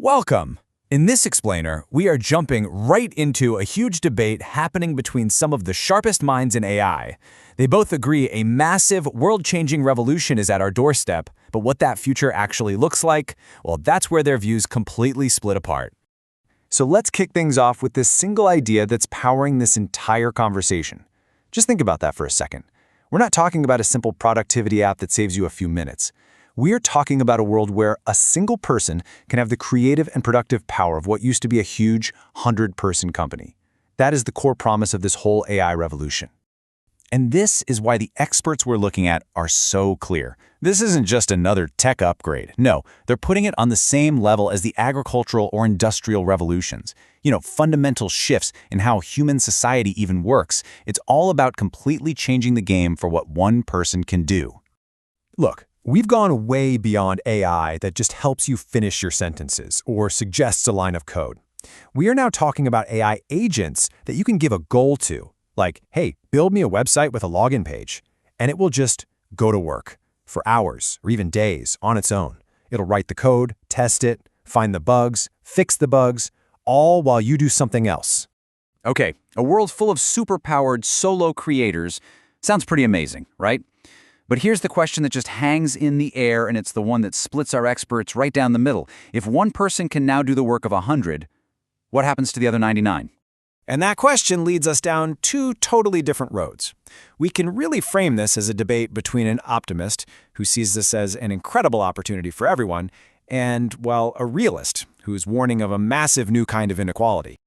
Welcome! In this explainer, we are jumping right into a huge debate happening between some of the sharpest minds in AI. They both agree a massive, world-changing revolution is at our doorstep, but what that future actually looks like, well, that's where their views completely split apart. So let's kick things off with this single idea that's powering this entire conversation. Just think about that for a second. We're not talking about a simple productivity app that saves you a few minutes. We're talking about a world where a single person can have the creative and productive power of what used to be a huge 100-person company. That is the core promise of this whole AI revolution. And this is why the experts we're looking at are so clear. This isn't just another tech upgrade. No, they're putting it on the same level as the agricultural or industrial revolutions. Fundamental shifts in how human society even works. It's all about completely changing the game for what one person can do. Look, we've gone way beyond AI that just helps you finish your sentences or suggests a line of code. We are now talking about AI agents that you can give a goal to, like, hey, build me a website with a login page, and it will just go to work for hours or even days on its own. It'll write the code, test it, find the bugs, fix the bugs, all while you do something else. Okay, a world full of super-powered solo creators sounds pretty amazing, right? But here's the question that just hangs in the air, and it's the one that splits our experts right down the middle. If one person can now do the work of 100, what happens to the other 99? And that question leads us down two totally different roads. We can really frame this as a debate between an optimist, who sees this as an incredible opportunity for everyone, and, well, a realist, who's warning of a massive new kind of inequality.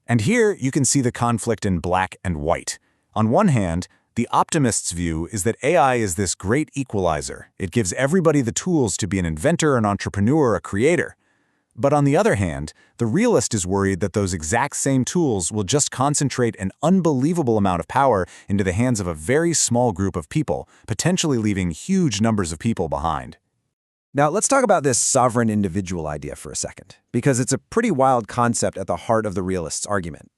And here you can see the conflict in black and white. On one hand, the optimist's view is that AI is this great equalizer. It gives everybody the tools to be an inventor, an entrepreneur, a creator. But on the other hand, the realist is worried that those exact same tools will just concentrate an unbelievable amount of power into the hands of a very small group of people, potentially leaving huge numbers of people behind. Now, let's talk about this sovereign individual idea for a second, because it's a pretty wild concept at the heart of the realist's argument.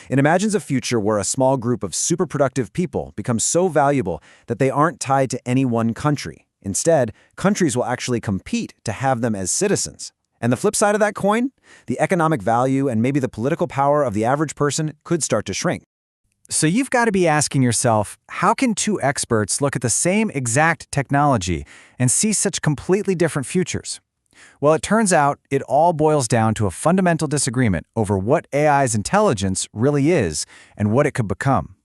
It imagines a future where a small group of super productive people becomes so valuable that they aren't tied to any one country. Instead, countries will actually compete to have them as citizens. And the flip side of that coin, the economic value and maybe the political power of the average person could start to shrink. So you've got to be asking yourself, how can two experts look at the same exact technology and see such completely different futures? Well, it turns out it all boils down to a fundamental disagreement over what AI's intelligence really is and what it could become.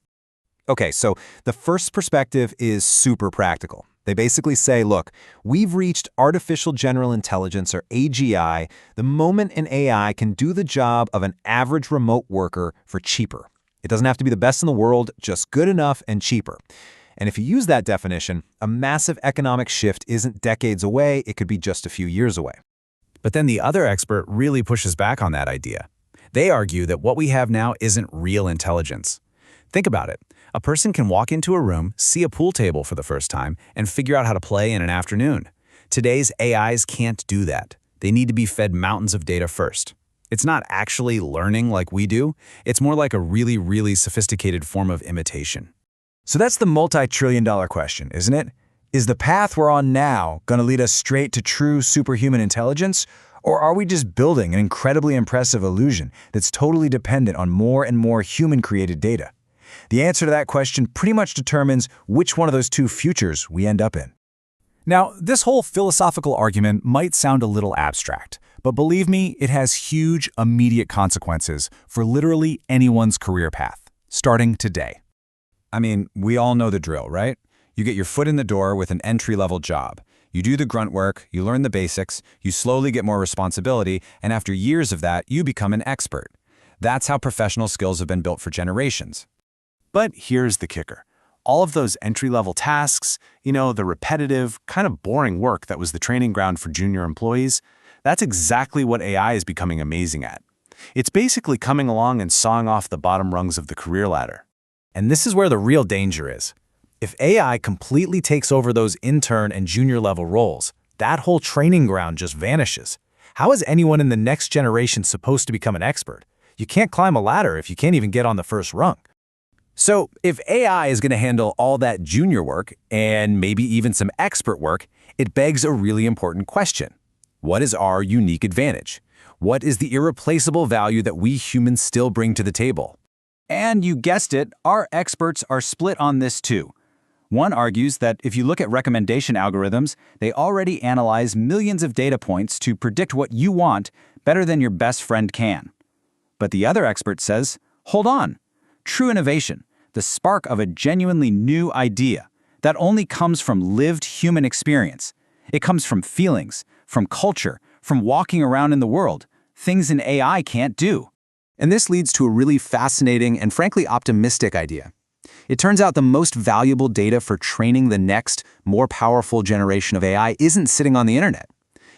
Okay, so the first perspective is super practical. They basically say, look, we've reached artificial general intelligence, or AGI, the moment an AI can do the job of an average remote worker for cheaper. It doesn't have to be the best in the world, just good enough and cheaper. And if you use that definition, a massive economic shift isn't decades away, it could be just a few years away. But then the other expert really pushes back on that idea. They argue that what we have now isn't real intelligence. Think about it. A person can walk into a room, see a pool table for the first time, and figure out how to play in an afternoon. Today's AIs can't do that. They need to be fed mountains of data first. It's not actually learning like we do. It's more like a really, really sophisticated form of imitation. So that's the multi-trillion-dollar question, isn't it? Is the path we're on now going to lead us straight to true superhuman intelligence, or are we just building an incredibly impressive illusion that's totally dependent on more and more human-created data? The answer to that question pretty much determines which one of those two futures we end up in. Now, this whole philosophical argument might sound a little abstract, but believe me, it has huge, immediate consequences for literally anyone's career path, starting today. I mean, we all know the drill, right? You get your foot in the door with an entry-level job. You do the grunt work, you learn the basics, you slowly get more responsibility, and after years of that, you become an expert. That's how professional skills have been built for generations. But here's the kicker. All of those entry-level tasks, the repetitive, kind of boring work that was the training ground for junior employees, that's exactly what AI is becoming amazing at. It's basically coming along and sawing off the bottom rungs of the career ladder. And this is where the real danger is. If AI completely takes over those intern and junior-level roles, that whole training ground just vanishes. How is anyone in the next generation supposed to become an expert? You can't climb a ladder if you can't even get on the first rung. So if AI is going to handle all that junior work, and maybe even some expert work, it begs a really important question. What is our unique advantage? What is the irreplaceable value that we humans still bring to the table? And you guessed it, our experts are split on this too. One argues that if you look at recommendation algorithms, they already analyze millions of data points to predict what you want better than your best friend can. But the other expert says, hold on. True innovation, the spark of a genuinely new idea, that only comes from lived human experience. It comes from feelings, from culture, from walking around in the world, things an AI can't do. And this leads to a really fascinating and frankly optimistic idea. It turns out the most valuable data for training the next, more powerful generation of AI isn't sitting on the internet.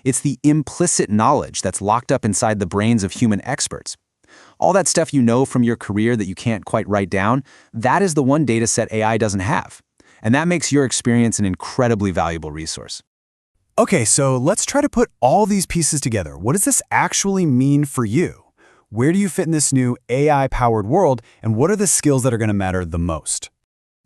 It's the implicit knowledge that's locked up inside the brains of human experts. All that stuff you know from your career that you can't quite write down, that is the one data set AI doesn't have. And that makes your experience an incredibly valuable resource. Okay, so let's try to put all these pieces together. What does this actually mean for you? Where do you fit in this new AI-powered world, and what are the skills that are going to matter the most?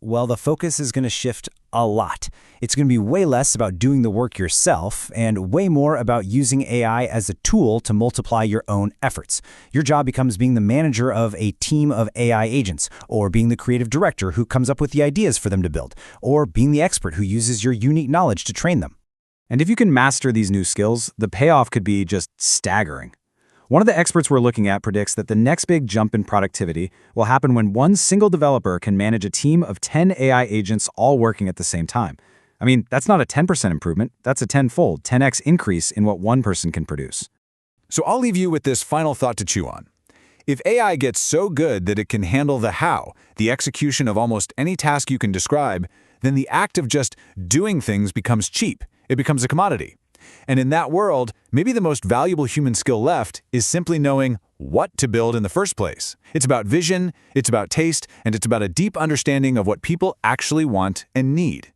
Well, the focus is going to shift a lot. It's going to be way less about doing the work yourself and way more about using AI as a tool to multiply your own efforts. Your job becomes being the manager of a team of AI agents, or being the creative director who comes up with the ideas for them to build, or being the expert who uses your unique knowledge to train them. And if you can master these new skills, the payoff could be just staggering. One of the experts we're looking at predicts that the next big jump in productivity will happen when one single developer can manage a team of 10 AI agents all working at the same time. I mean, that's not a 10% improvement, that's a tenfold, 10x increase in what one person can produce. So I'll leave you with this final thought to chew on. If AI gets so good that it can handle the how, the execution of almost any task you can describe, then the act of just doing things becomes cheap. It becomes a commodity. And in that world, maybe the most valuable human skill left is simply knowing what to build in the first place. It's about vision, it's about taste, and it's about a deep understanding of what people actually want and need.